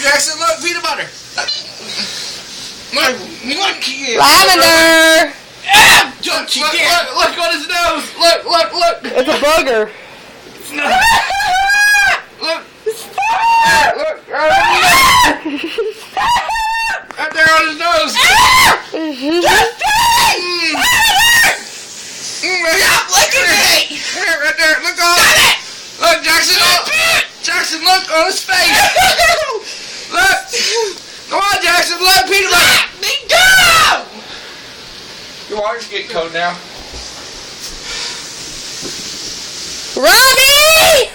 Jackson, look, peanut butter. Look here. Lavender. Don't you dare. Look on his nose. Look. It's a booger. Look. Right there on his nose. Stop licking me. Right there. Look on. Look, Jackson. Jackson, look on his face. Look. Come on, Jackson. Look, peanut butter. Let me go. Your water's getting cold now. Robbie!